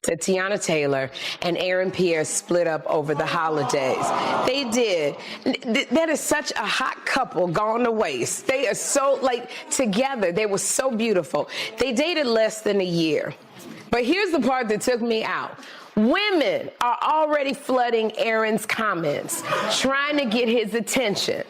that Teyana Taylor and Aaron Pierre split up over the holidays. They did. That is such a hot couple gone to waste. They are so, together. They were so beautiful. They dated less than a year. But here's the part that took me out. Women are already flooding Aaron's comments, trying to get his attention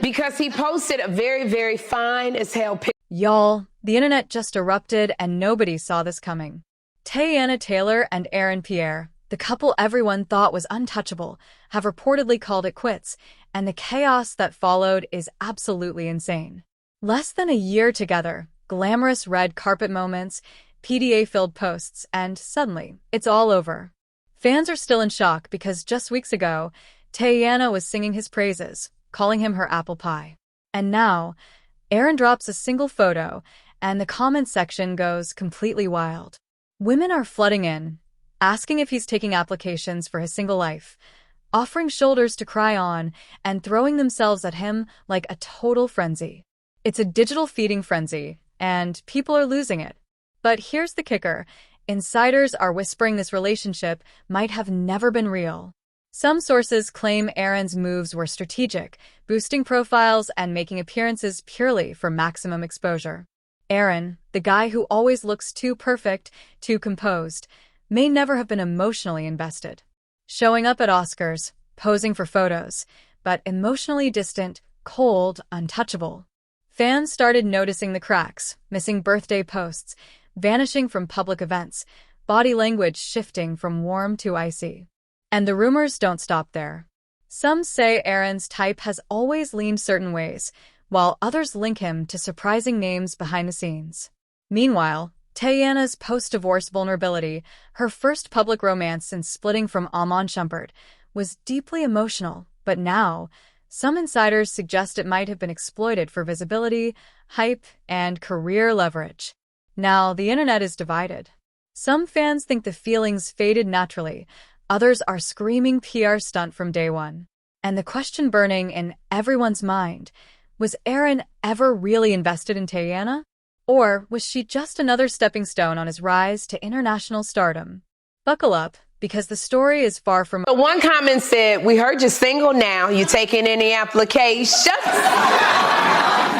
because he posted a very, very fine as hell picture. Y'all, the internet just erupted and nobody saw this coming. Teyana Taylor and Aaron Pierre, the couple everyone thought was untouchable, have reportedly called it quits, and the chaos that followed is absolutely insane. Less than a year together, glamorous red carpet moments, PDA-filled posts, and suddenly, it's all over. Fans are still in shock because just weeks ago, Teyana was singing his praises, calling him her apple pie. And now, Aaron drops a single photo, and the comments section goes completely wild. Women are flooding in, asking if he's taking applications for his single life, offering shoulders to cry on, and throwing themselves at him like a total frenzy. It's a digital feeding frenzy, and people are losing it. But here's the kicker. Insiders are whispering this relationship might have never been real. Some sources claim Aaron's moves were strategic, boosting profiles and making appearances purely for maximum exposure. Aaron, the guy who always looks too perfect, too composed, may never have been emotionally invested. Showing up at Oscars, posing for photos, but emotionally distant, cold, untouchable. Fans started noticing the cracks, missing birthday posts, vanishing from public events, body language shifting from warm to icy. And the rumors don't stop there. Some say Aaron's type has always leaned certain ways, while others link him to surprising names behind the scenes. Meanwhile, Teyana's post-divorce vulnerability, her first public romance since splitting from Amon Shumpert, was deeply emotional, but now, some insiders suggest it might have been exploited for visibility, hype, and career leverage. Now, the internet is divided. Some fans think the feelings faded naturally, others are screaming PR stunt from day one. And the question burning in everyone's mind, was Aaron ever really invested in Teyana? Or was she just another stepping stone on his rise to international stardom? Buckle up, because the story is far from... One comment said, "We heard you're single now. You taking any applications?"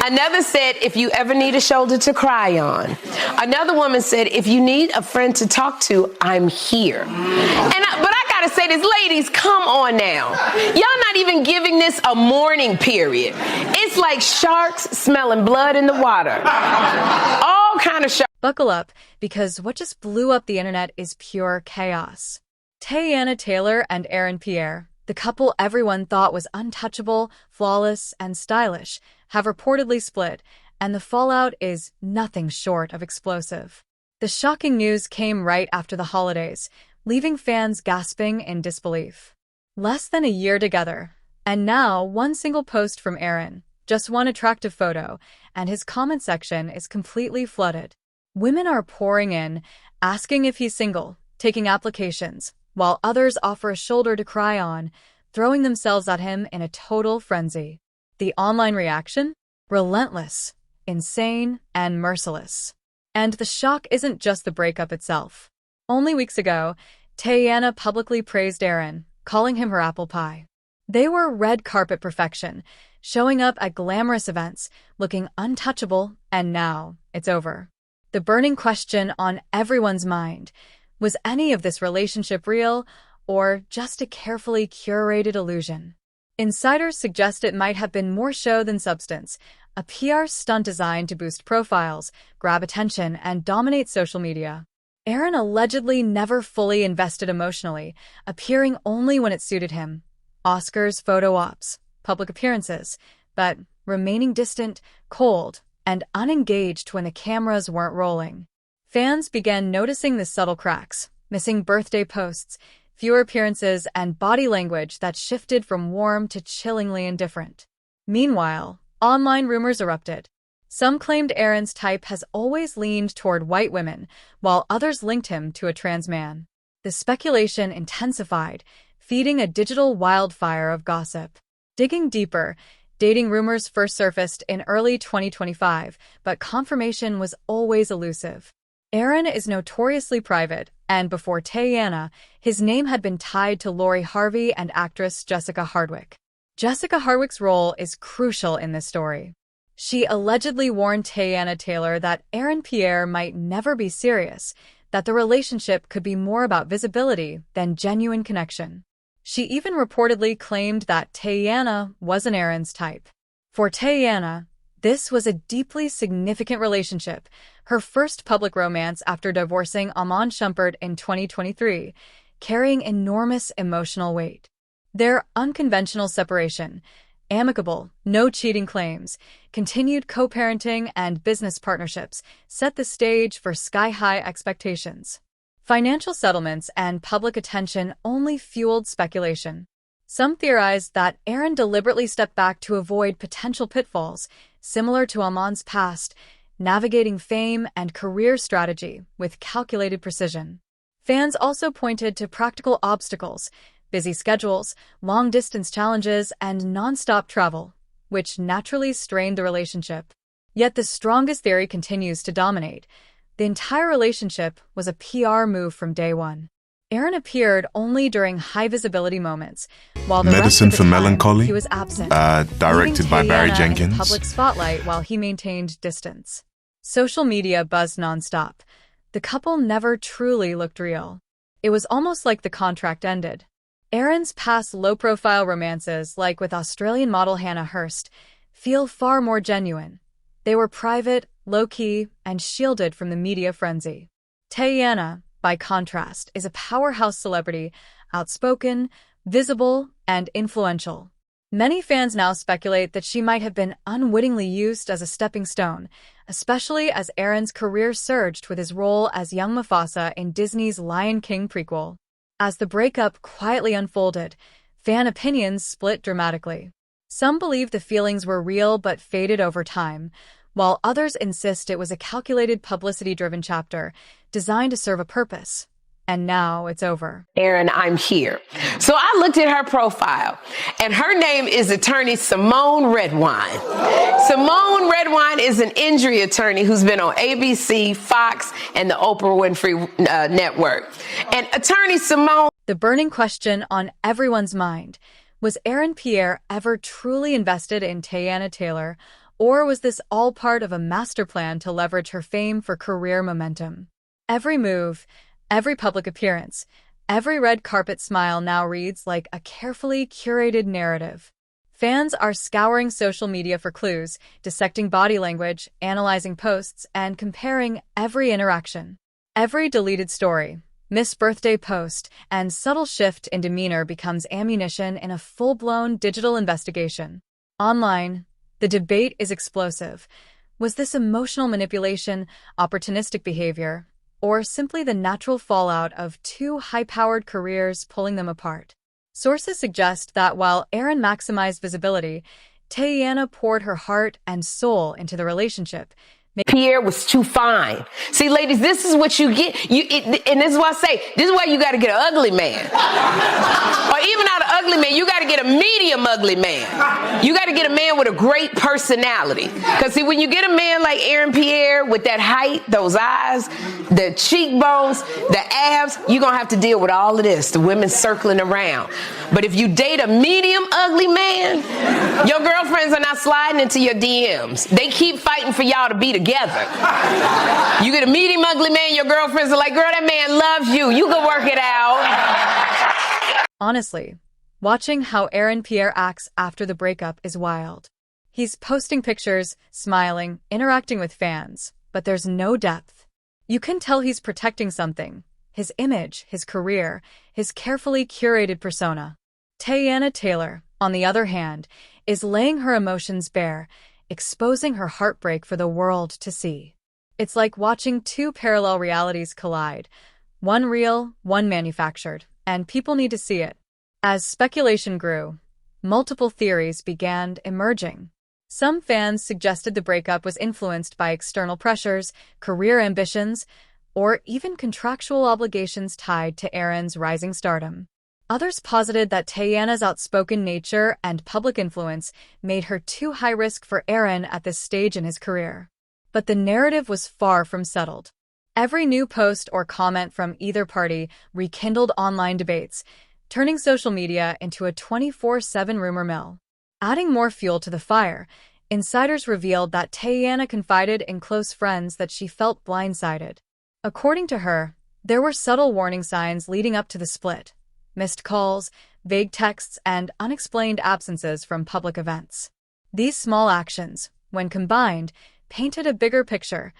Another said, "If you ever need a shoulder to cry on." Another woman said, "If you need a friend to talk to, I'm here." But I gotta say this, ladies, come on now. Y'all not even giving this a mourning period. It's like sharks smelling blood in the water. All kind of sharks. Buckle up, because what just blew up the internet is pure chaos. Teyana Taylor and Aaron Pierre, the couple everyone thought was untouchable, flawless, and stylish, have reportedly split, and the fallout is nothing short of explosive. The shocking news came right after the holidays, leaving fans gasping in disbelief. Less than a year together, and now one single post from Aaron, just one attractive photo, and his comment section is completely flooded. Women are pouring in, asking if he's single, taking applications, while others offer a shoulder to cry on, throwing themselves at him in a total frenzy. The online reaction? Relentless, insane, and merciless. And the shock isn't just the breakup itself. Only weeks ago, Teyana publicly praised Aaron, calling him her apple pie. They were red carpet perfection, showing up at glamorous events, looking untouchable, and now it's over. The burning question on everyone's mind, was any of this relationship real, or just a carefully curated illusion? Insiders suggest it might have been more show than substance, a PR stunt designed to boost profiles, grab attention, and dominate social media. Aaron allegedly never fully invested emotionally, appearing only when it suited him. Oscars, photo ops, public appearances, but remaining distant, cold, and unengaged when the cameras weren't rolling. Fans began noticing the subtle cracks, missing birthday posts, fewer appearances, and body language that shifted from warm to chillingly indifferent. Meanwhile, online rumors erupted. Some claimed Aaron's type has always leaned toward white women, while others linked him to a trans man. The speculation intensified, feeding a digital wildfire of gossip. Digging deeper, dating rumors first surfaced in early 2025, but confirmation was always elusive. Aaron is notoriously private, and before Teyana, his name had been tied to Lori Harvey and actress Jessica Hardwick. Jessica Hardwick's role is crucial in this story. She allegedly warned Teyana Taylor that Aaron Pierre might never be serious, that the relationship could be more about visibility than genuine connection. She even reportedly claimed that Teyana wasn't Aaron's type. For Teyana, this was a deeply significant relationship, her first public romance after divorcing Amon Shumpert in 2023, carrying enormous emotional weight. Their unconventional separation, amicable, no cheating claims, continued co-parenting and business partnerships set the stage for sky-high expectations. Financial settlements and public attention only fueled speculation. Some theorized that Aaron deliberately stepped back to avoid potential pitfalls, similar to Amon's past, navigating fame and career strategy with calculated precision. Fans also pointed to practical obstacles, busy schedules, long-distance challenges, and non-stop travel, which naturally strained the relationship. Yet the strongest theory continues to dominate. The entire relationship was a PR move from day one. Aaron appeared only during high-visibility moments, while the Medicine rest of for the time, Melancholy, he was absent, directed by leaving Barry Teyana Jenkins. in public spotlight while he maintained distance. Social media buzzed nonstop. The couple never truly looked real. It was almost like the contract ended. Aaron's past low-profile romances, like with Australian model Hannah Hurst, feel far more genuine. They were private, low-key, and shielded from the media frenzy. Teyana, by contrast, is a powerhouse celebrity, outspoken, visible, and influential. Many fans now speculate that she might have been unwittingly used as a stepping stone, especially as Aaron's career surged with his role as young Mufasa in Disney's Lion King prequel. As the breakup quietly unfolded, fan opinions split dramatically. Some believe the feelings were real but faded over time, while others insist it was a calculated publicity-driven chapter designed to serve a purpose. And now it's over. Aaron, I'm here. So I looked at her profile, and her name is attorney Simone Redwine. Simone Redwine is an injury attorney who's been on ABC, Fox, and the Oprah Winfrey Network. And attorney Simone... The burning question on everyone's mind: was Aaron Pierre ever truly invested in Teyana Taylor, or was this all part of a master plan to leverage her fame for career momentum? Every move, every public appearance, every red carpet smile now reads like a carefully curated narrative. Fans are scouring social media for clues, dissecting body language, analyzing posts, and comparing every interaction. Every deleted story, missed birthday post, and subtle shift in demeanor becomes ammunition in a full-blown digital investigation. Online, the debate is explosive. Was this emotional manipulation, opportunistic behavior, or simply the natural fallout of two high-powered careers pulling them apart? Sources suggest that while Aaron maximized visibility, Teyana poured her heart and soul into the relationship. Pierre was too fine. See, ladies, this is what you get. And this is why I say, this is why you got to get an ugly man. Or even not an ugly man, you got to get a medium ugly man. You got to get a man with a great personality. Because see, when you get a man like Aaron Pierre with that height, those eyes, the cheekbones, the abs, you're going to have to deal with all of this, the women circling around. But if you date a medium ugly man, your girlfriends are not sliding into your DMs. They keep fighting for y'all to be together. You get a medium ugly man, your girlfriends are like, girl, that man loves you. You can work it out. Honestly, watching how Aaron Pierre acts after the breakup is wild. He's posting pictures, smiling, interacting with fans, but there's no depth. You can tell he's protecting something: his image, his career, his carefully curated persona. Teyana Taylor, on the other hand, is laying her emotions bare, exposing her heartbreak for the world to see. It's like watching two parallel realities collide, one real, one manufactured, and people need to see it. As speculation grew, multiple theories began emerging. Some fans suggested the breakup was influenced by external pressures, career ambitions, or even contractual obligations tied to Aaron's rising stardom. Others posited that Teyana's outspoken nature and public influence made her too high risk for Aaron at this stage in his career. But the narrative was far from settled. Every new post or comment from either party rekindled online debates, turning social media into a 24/7 rumor mill. Adding more fuel to the fire, insiders revealed that Teyana confided in close friends that she felt blindsided. According to her, there were subtle warning signs leading up to the split: missed calls, vague texts, and unexplained absences from public events. These small actions, when combined, painted a bigger picture.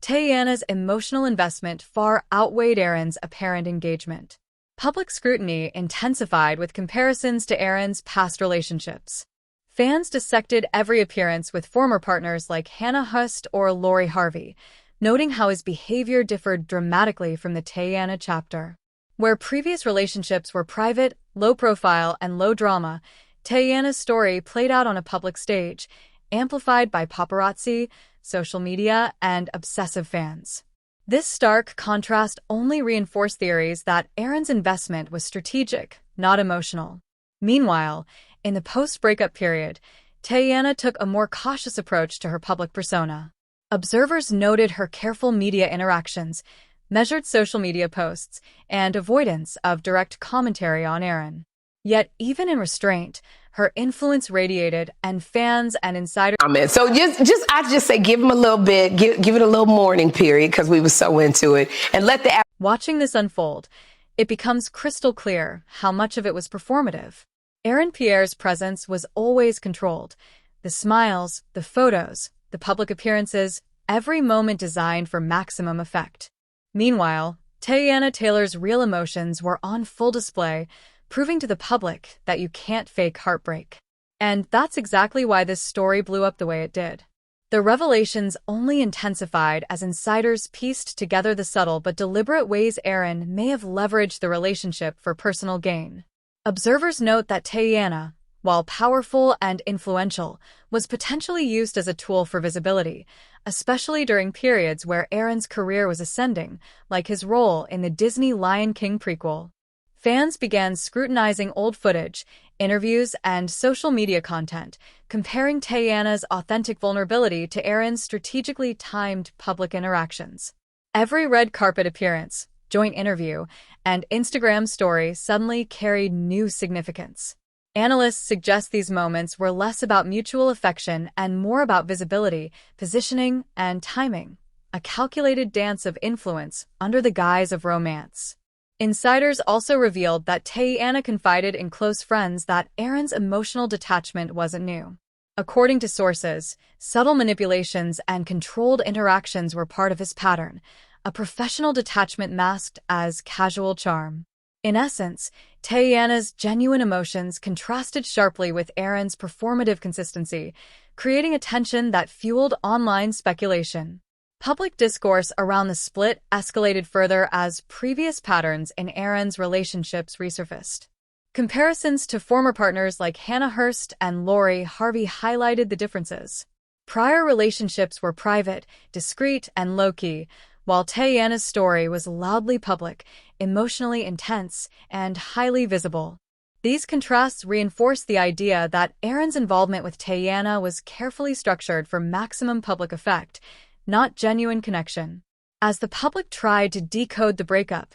Teyana's emotional investment far outweighed Aaron's apparent engagement. Public scrutiny intensified with comparisons to Aaron's past relationships. Fans dissected every appearance with former partners like Hannah Hurst or Lori Harvey, noting how his behavior differed dramatically from the Teyana chapter. Where previous relationships were private, low profile, and low drama, Teyana's story played out on a public stage, amplified by paparazzi, social media, and obsessive fans. This stark contrast only reinforced theories that Aaron's investment was strategic, not emotional. Meanwhile, in the post-breakup period, Teyana took a more cautious approach to her public persona. Observers noted her careful media interactions, measured social media posts, and avoidance of direct commentary on Aaron. Yet, even in restraint, her influence radiated, and fans and insiders. So I just say give him a little bit, give it a little mourning period because we were so into it, and let the. Watching this unfold, it becomes crystal clear how much of it was performative. Aaron Pierre's presence was always controlled. The smiles, the photos, the public appearances, every moment designed for maximum effect. Meanwhile, Teyana Taylor's real emotions were on full display, proving to the public that you can't fake heartbreak. And that's exactly why this story blew up the way it did. The revelations only intensified as insiders pieced together the subtle but deliberate ways Aaron may have leveraged the relationship for personal gain. Observers note that Teyana, while powerful and influential, was potentially used as a tool for visibility, especially during periods where Aaron's career was ascending, like his role in the Disney Lion King prequel. Fans began scrutinizing old footage, interviews, and social media content, comparing Teyana's authentic vulnerability to Aaron's strategically timed public interactions. Every red carpet appearance, joint interview, and Instagram story suddenly carried new significance. Analysts suggest these moments were less about mutual affection and more about visibility, positioning, and timing, a calculated dance of influence under the guise of romance. Insiders also revealed that Teyana confided in close friends that Aaron's emotional detachment wasn't new. According to sources, subtle manipulations and controlled interactions were part of his pattern, a professional detachment masked as casual charm. In essence, Teyana's genuine emotions contrasted sharply with Aaron's performative consistency, creating a tension that fueled online speculation. Public discourse around the split escalated further as previous patterns in Aaron's relationships resurfaced. Comparisons to former partners like Hannah Hurst and Lori Harvey highlighted the differences. Prior relationships were private, discreet, and low-key, while Teyana's story was loudly public, emotionally intense, and highly visible. These contrasts reinforced the idea that Aaron's involvement with Teyana was carefully structured for maximum public effect, not genuine connection. As the public tried to decode the breakup,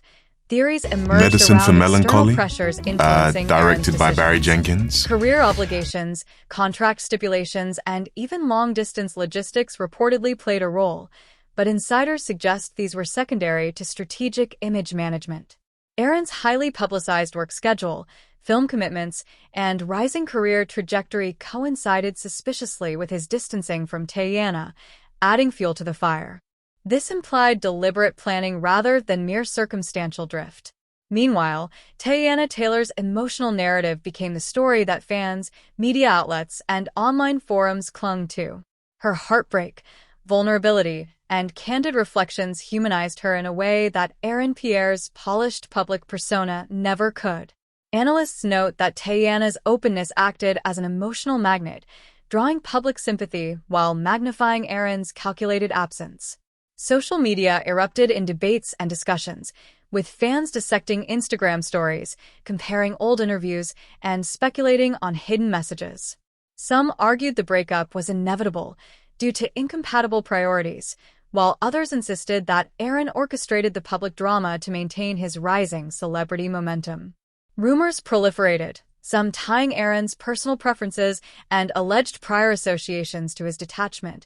theories emerged Medicine around for external Melancholy, pressures influencing directed Aaron's by Barry decisions. Jenkins. Career obligations, contract stipulations, and even long-distance logistics reportedly played a role, but insiders suggest these were secondary to strategic image management. Aaron's highly publicized work schedule, film commitments, and rising career trajectory coincided suspiciously with his distancing from Teyana, adding fuel to the fire. This implied deliberate planning rather than mere circumstantial drift. Meanwhile, Teyana Taylor's emotional narrative became the story that fans, media outlets, and online forums clung to. Her heartbreak, vulnerability, and candid reflections humanized her in a way that Aaron Pierre's polished public persona never could. Analysts note that Teyana's openness acted as an emotional magnet, drawing public sympathy while magnifying Aaron's calculated absence. Social media erupted in debates and discussions, with fans dissecting Instagram stories, comparing old interviews, and speculating on hidden messages. Some argued the breakup was inevitable due to incompatible priorities, while others insisted that Aaron orchestrated the public drama to maintain his rising celebrity momentum. Rumors proliferated, some tying Aaron's personal preferences and alleged prior associations to his detachment.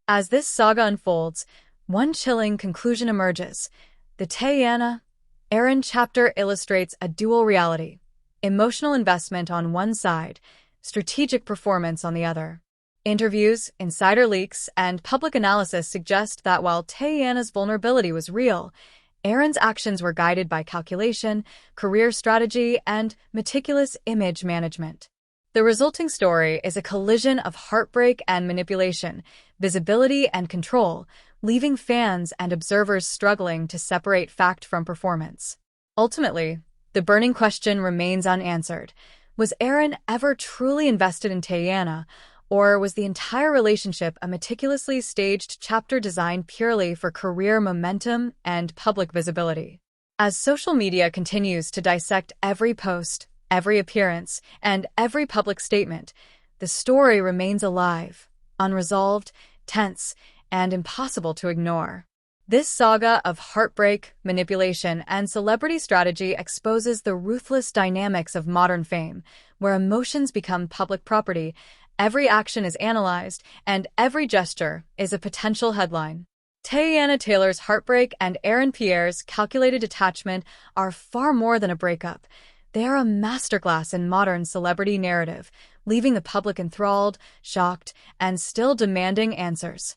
As this saga unfolds, one chilling conclusion emerges. The Teyana, Aaron chapter illustrates a dual reality: emotional investment on one side, strategic performance on the other. Interviews, insider leaks, and public analysis suggest that while Teyana's vulnerability was real, Aaron's actions were guided by calculation, career strategy, and meticulous image management. The resulting story is a collision of heartbreak and manipulation, visibility and control, leaving fans and observers struggling to separate fact from performance. Ultimately, the burning question remains unanswered. Was Aaron ever truly invested in Teyana, or was the entire relationship a meticulously staged chapter designed purely for career momentum and public visibility? As social media continues to dissect every post, every appearance, and every public statement, the story remains alive, unresolved, tense, and impossible to ignore. This saga of heartbreak, manipulation, and celebrity strategy exposes the ruthless dynamics of modern fame, where emotions become public property, every action is analyzed, and every gesture is a potential headline. Teyana Taylor's heartbreak and Aaron Pierre's calculated detachment are far more than a breakup. They are a masterclass in modern celebrity narrative, leaving the public enthralled, shocked, and still demanding answers.